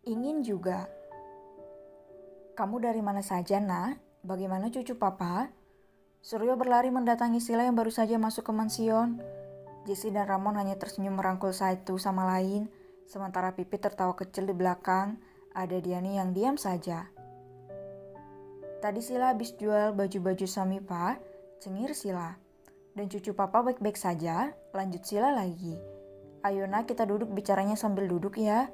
Ingin juga. Kamu dari mana saja, Nak? Bagaimana cucu papa? Suryo berlari mendatangi Sila yang baru saja masuk ke mansion. Jessie dan Ramon hanya tersenyum merangkul satu sama lain, sementara Pipi tertawa kecil di belakang. Ada Diani yang diam saja. Tadi Sila habis jual baju-baju suami Pak, cengir Sila. Dan cucu papa baik-baik saja, lanjut Sila lagi. Ayo Nak, kita duduk bicaranya sambil duduk ya.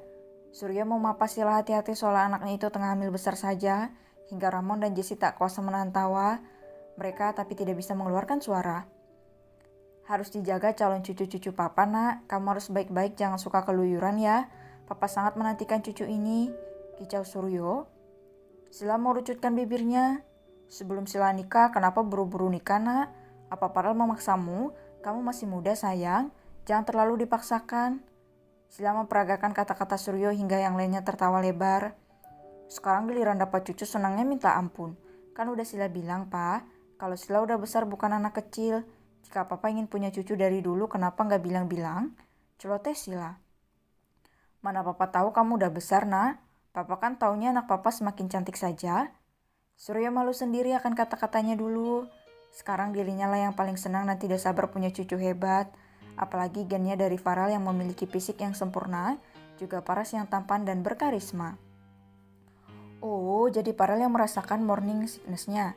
Suryo memapas Sila hati-hati soal anaknya itu tengah hamil besar saja, hingga Ramon dan Jessie tak kuasa menahan tawa. Mereka tapi tidak bisa mengeluarkan suara. Harus dijaga calon cucu-cucu papa, Nak. Kamu harus baik-baik, jangan suka keluyuran ya. Papa sangat menantikan cucu ini, kicau Suryo. Sila merucutkan bibirnya. Sebelum Sila nikah, kenapa buru-buru nikah, Nak? Apa Parel memaksamu? Kamu masih muda, sayang. Jangan terlalu dipaksakan. Sila memperagakan kata-kata Suryo hingga yang lainnya tertawa lebar. Sekarang giliran dapat cucu senangnya minta ampun. Kan udah Sila bilang, Pak, kalau Sila udah besar bukan anak kecil. Jika papa ingin punya cucu dari dulu, kenapa nggak bilang-bilang? Celoteh Sila. Mana papa tahu kamu udah besar, Nak? Papa kan taunya anak papa semakin cantik saja. Suryo malu sendiri akan kata-katanya dulu. Sekarang dirinya lah yang paling senang dan tidak sabar punya cucu hebat. Apalagi gennya dari Farel yang memiliki fisik yang sempurna, juga paras yang tampan dan berkarisma. Oh, jadi Farel yang merasakan morning sickness-nya.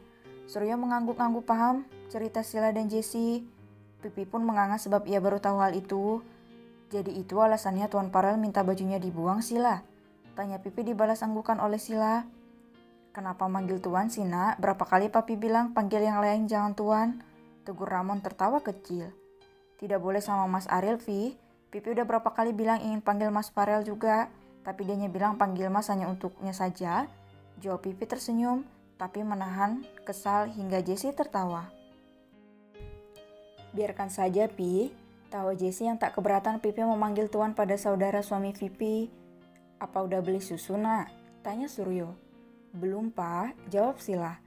Suryo mengangguk-angguk paham cerita Sila dan Jessie. Pipi pun menganga sebab ia baru tahu hal itu. Jadi itu alasannya Tuan Farel minta bajunya dibuang, Sila? Tanya Pipi dibalas anggukan oleh Sila. Kenapa manggil Tuan sih, Nak? Berapa kali Papi bilang panggil yang lain jangan Tuan? Tegur Ramon tertawa kecil. Tidak boleh sama Mas Ariel, Vi. Pipi udah berapa kali bilang ingin panggil Mas Farel juga, tapi dianya bilang panggil Mas hanya untuknya saja. Jawab Pipi tersenyum, tapi menahan kesal hingga Jessie tertawa. Biarkan saja, Pi. Tawa Jessie yang tak keberatan Pipi memanggil Tuan pada saudara suami Pipi. Apa udah beli susu, Nak? Tanya Suryo. Belum, Pak. Jawab Sila.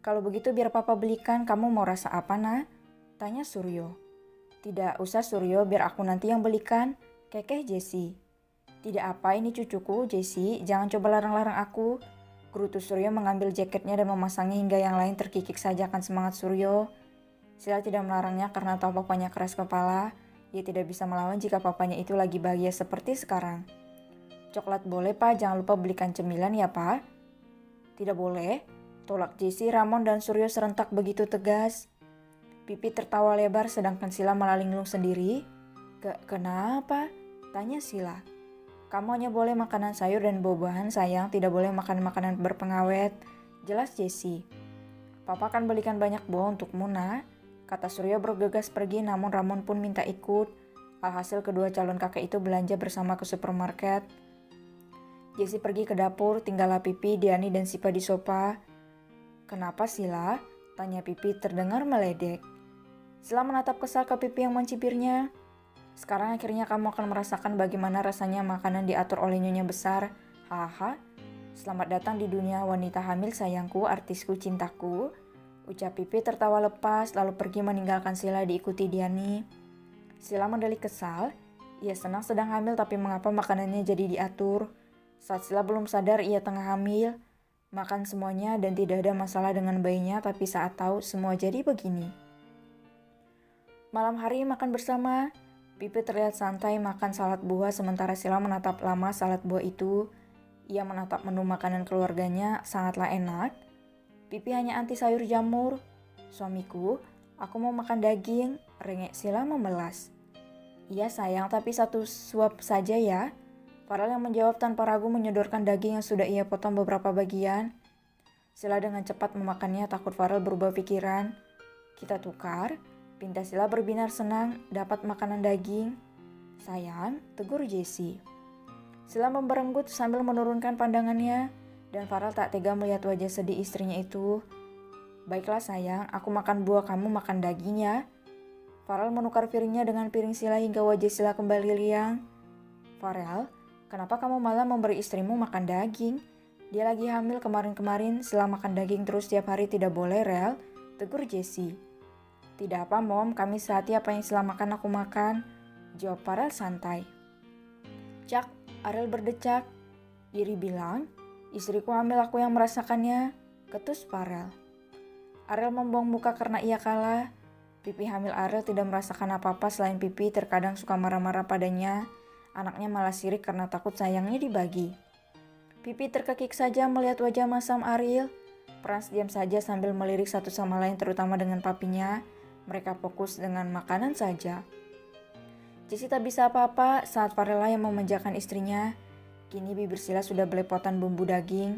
Kalau begitu biar Papa belikan, kamu mau rasa apa, Nak? Tanya Suryo. Tidak usah Suryo, biar aku nanti yang belikan, kekeh Jessie. Tidak apa ini cucuku, Jessie, jangan coba larang-larang aku. Gerutu Suryo mengambil jaketnya dan memasangnya hingga yang lain terkikik saja akan semangat Suryo. Sila tidak melarangnya karena tahu papanya keras kepala. Ia tidak bisa melawan jika papanya itu lagi bahagia seperti sekarang. Coklat boleh, Pak, jangan lupa belikan cemilan ya, Pak. Tidak boleh, tolak Jessie, Ramon, dan Suryo serentak begitu tegas. Pipi tertawa lebar sedangkan Sila malah linglung sendiri. Kenapa? Tanya Sila. Kamu hanya boleh makanan sayur dan buah-buahan, sayang, tidak boleh makan makanan berpengawet. Jelas Jessie. Papa akan belikan banyak buah untukmu, Nak. Kata Suryo bergegas pergi, namun Ramon pun minta ikut. Alhasil kedua calon kakek itu belanja bersama ke supermarket. Jessie pergi ke dapur, tinggallah Pipi, Diani, dan Sipa di sofa. Kenapa Sila? Tanya Pipi terdengar meledek. Sila menatap kesal ke Pipi yang mencibirnya. Sekarang akhirnya kamu akan merasakan bagaimana rasanya makanan diatur oleh nyonya besar. Haha. Selamat datang di dunia wanita hamil sayangku, artisku cintaku. Ucap Pipi tertawa lepas lalu pergi meninggalkan Sila diikuti Diani. Sila mendelik kesal. Ia senang sedang hamil tapi mengapa makanannya jadi diatur. Saat Sila belum sadar ia tengah hamil. Makan semuanya dan tidak ada masalah dengan bayinya, tapi saat tahu semua jadi begini. Malam hari makan bersama, Pipi terlihat santai makan salad buah sementara Sila menatap lama salad buah itu. Ia menatap menu makanan keluarganya sangatlah enak. Pipi hanya anti sayur jamur. Suamiku, aku mau makan daging, rengek Sila memelas. Iya sayang, tapi satu suap saja ya. Farel yang menjawab tanpa ragu menyodorkan daging yang sudah ia potong beberapa bagian. Sila dengan cepat memakannya takut Farel berubah pikiran. Kita tukar. Pinta Sila berbinar senang dapat makanan daging. Sayang, tegur Jessie. Sila memberenggut sambil menurunkan pandangannya. Dan Farel tak tega melihat wajah sedih istrinya itu. Baiklah sayang, aku makan buah, kamu makan daging ya. Farel menukar piringnya dengan piring Sila hingga wajah Sila kembali riang. Farel, kenapa kamu malah memberi istrimu makan daging? Dia lagi hamil kemarin-kemarin, Sila makan daging terus tiap hari tidak boleh, Rel, tegur Jessie. Tidak apa Mom, kami sehati apa yang Sila makan aku makan, jawab Farel santai. Cak, Ariel berdecak. Iri bilang, istriku hamil aku yang merasakannya, ketus Farel. Ariel membuang muka karena ia kalah. Pipi hamil Ariel tidak merasakan apa-apa selain pipi terkadang suka marah-marah padanya. Anaknya malah sirik karena takut sayangnya dibagi. Pipi terkekik saja melihat wajah masam Ariel. Frans diam saja sambil melirik satu sama lain terutama dengan papinya. Mereka fokus dengan makanan saja. Jessie tak bisa apa-apa saat Farel yang memanjakan istrinya. Kini bibir Sila sudah belepotan bumbu daging.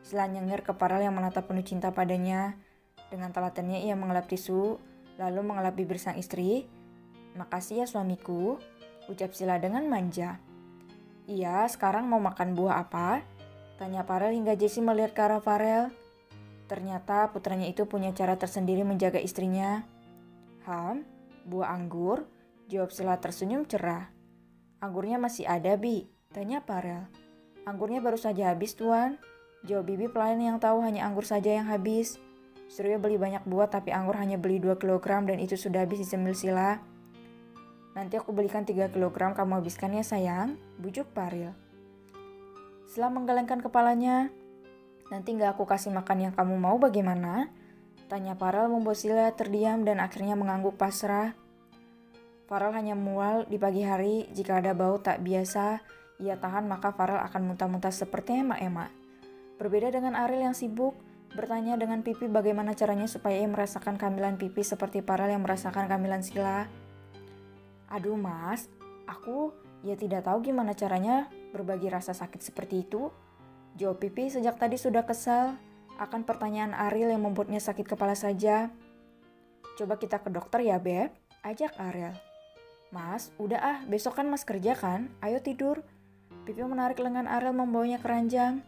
Sila nyengir ke Farel yang menatap penuh cinta padanya. Dengan telatennya ia mengelap tisu, lalu mengelap bibir sang istri. Makasih ya suamiku, ucap Sila dengan manja. Iya, sekarang mau makan buah apa? Tanya Farel hingga Jessie melihat ke arah Farel. Ternyata putranya itu punya cara tersendiri menjaga istrinya. Buah anggur, jawab Sila tersenyum cerah. Anggurnya masih ada, Bi? Tanya Farel. Anggurnya baru saja habis, Tuan. Jawab Bibi pelayan yang tahu hanya anggur saja yang habis. Suryo beli banyak buah tapi anggur hanya beli 2 kilogram dan itu sudah habis disemil Sila. Nanti aku belikan 3 kilogram kamu habiskan ya sayang, bujuk Farel. Sila menggelengkan kepalanya. Nanti gak aku kasih makan yang kamu mau bagaimana? Tanya Farel membuat Sila terdiam dan akhirnya mengangguk pasrah. Farel hanya mual di pagi hari, jika ada bau tak biasa, ia tahan maka Farel akan muntah-muntah seperti emak-emak. Berbeda dengan Ariel yang sibuk, bertanya dengan Pipi bagaimana caranya supaya ia merasakan kehamilan Pipi seperti Farel yang merasakan kehamilan Sila. Aduh mas, aku tidak tahu gimana caranya berbagi rasa sakit seperti itu. Jawab Pipi sejak tadi sudah kesal akan pertanyaan Ariel yang membuatnya sakit kepala saja. Coba kita ke dokter ya Beb, ajak Ariel. Mas, udah ah, besok kan mas kerja kan, ayo tidur. Pipi menarik lengan Ariel membawanya ke ranjang.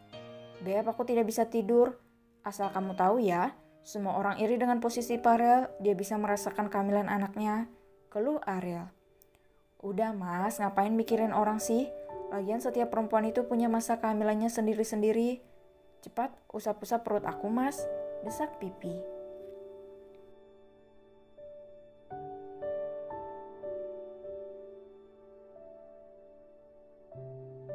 Beb, aku tidak bisa tidur. Asal kamu tahu ya, semua orang iri dengan posisi Farel, dia bisa merasakan kehamilan anaknya. Keluh Ariel. Udah mas, ngapain mikirin orang sih? Lagian setiap perempuan itu punya masa kehamilannya sendiri-sendiri. Cepat, usap-usap perut aku mas, desak Pipi.